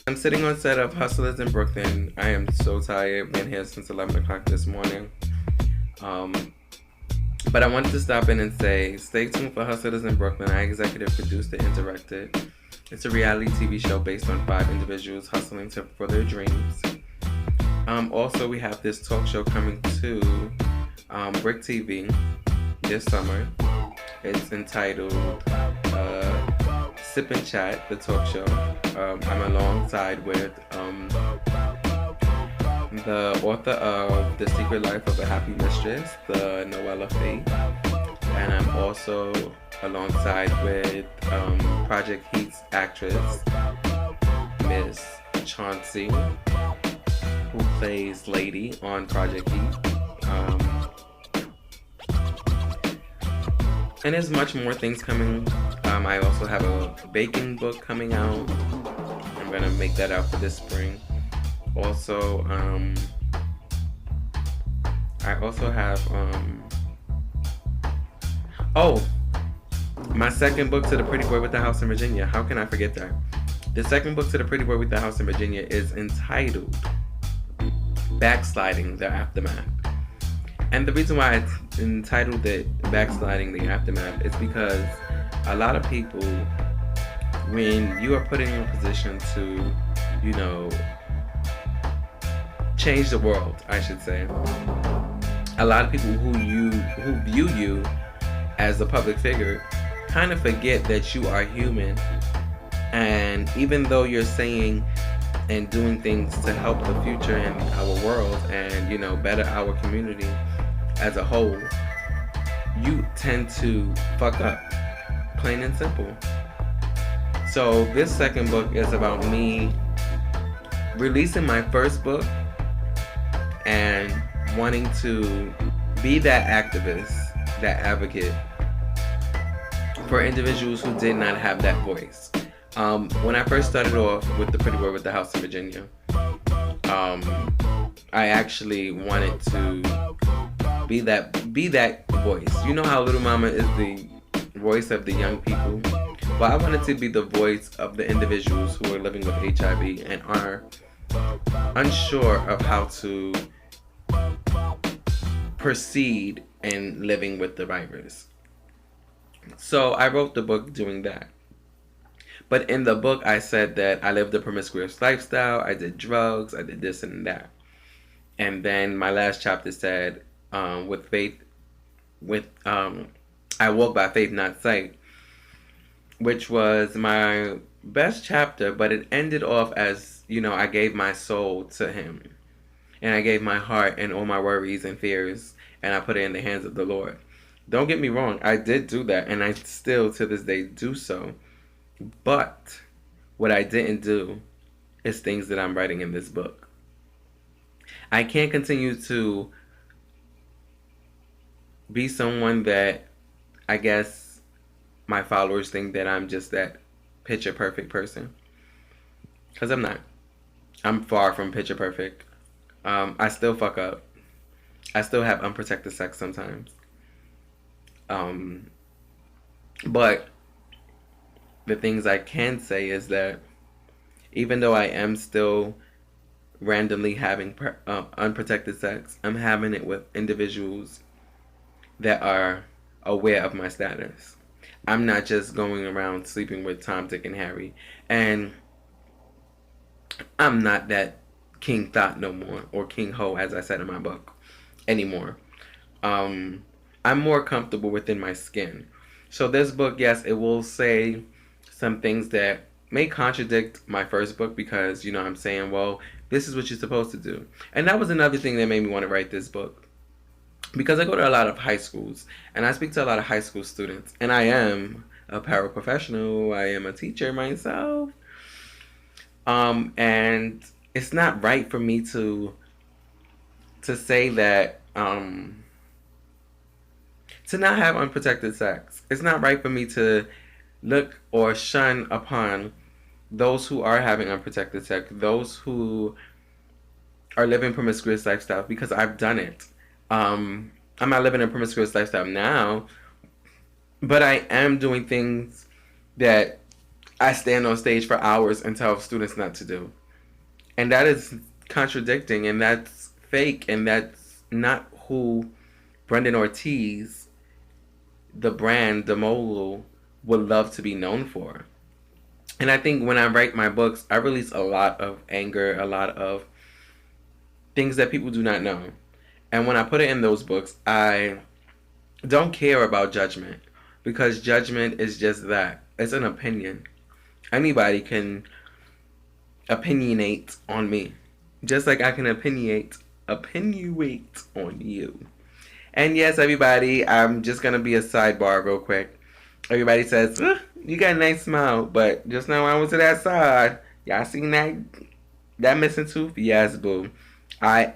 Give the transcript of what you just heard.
I'm sitting on set of Hustlers in Brooklyn. I am so tired. Been here since 11 o'clock this morning. Um, but I wanted to stop in and say, stay tuned for Hustlers in Brooklyn. I executive produced and directed. It's a reality TV show based on 5 individuals hustling for their dreams. Also, we have this talk show coming to Brick TV this summer. It's entitled Sip and Chat, the talk show. I'm alongside with the author of The Secret Life of a Happy Mistress, the Noella Faye. And I'm also alongside with Project Heat's actress, Miss Chauncey, who plays Lady on Project Heat. And there's much more things coming. I also have a baking book coming out. I'm gonna make that out for this spring. Also, I also have my second book to the Pretty Boy with the House in Virginia. How can I forget that? The second book to the Pretty Boy with the House in Virginia is entitled Backsliding the Aftermath. And the reason why I entitled it Backsliding the Aftermath is because a lot of people, when you are put in a position to, change the world, I should say, a lot of people who view you as a public figure kind of forget that you are human. And even though you're saying and doing things to help the future and our world and, better our community as a whole, you tend to fuck up, plain and simple. So this second book is about me releasing my first book and wanting to be that activist, that advocate for individuals who did not have that voice. When I first started off with The Pretty Boy with the House in Virginia, I actually wanted to be that voice. You know how Little Mama is the voice of the young people? Well, I wanted to be the voice of the individuals who are living with HIV and are unsure of how to proceed in living with the virus. So I wrote the book doing that. But in the book, I said that I lived a promiscuous lifestyle. I did drugs. I did this and that. And then my last chapter said, I walk by faith, not sight, which was my best chapter. But it ended off as, I gave my soul to him. And I gave my heart and all my worries and fears, and I put it in the hands of the Lord. Don't get me wrong, I did do that, and I still to this day do so. But what I didn't do is things that I'm writing in this book. I can't continue to be someone that I guess my followers think that I'm just that picture perfect person. Because I'm not. I'm far from picture perfect. I still fuck up. I still have unprotected sex sometimes. But the things I can say is that even though I am still randomly having unprotected sex, I'm having it with individuals that are aware of my status. I'm not just going around sleeping with Tom, Dick, and Harry. And I'm not that King Thought no more, or King Ho, as I said in my book, anymore. I'm more comfortable within my skin. So this book, yes, it will say some things that may contradict my first book because, I'm saying, well, this is what you're supposed to do. And that was another thing that made me want to write this book. Because I go to a lot of high schools, and I speak to a lot of high school students, and I am a paraprofessional, I am a teacher myself. And it's not right for me to say that, to not have unprotected sex. It's not right for me to look or shun upon those who are having unprotected sex, those who are living promiscuous lifestyles, because I've done it. I'm not living a promiscuous lifestyle now, but I am doing things that I stand on stage for hours and tell students not to do. And that is contradicting, and that's fake, and that's not who Brenden Ortiz, the brand, the mogul, would love to be known for. And I think when I write my books, I release a lot of anger, a lot of things that people do not know. And when I put it in those books, I don't care about judgment, because judgment is just that. It's an opinion. Anybody can opinionate on me, just like I can opinionate on you. And yes, everybody, I'm just gonna be a sidebar real quick. Everybody says, you got a nice smile, but just now I went to that side. Y'all seen that missing tooth? Yes, boo. I am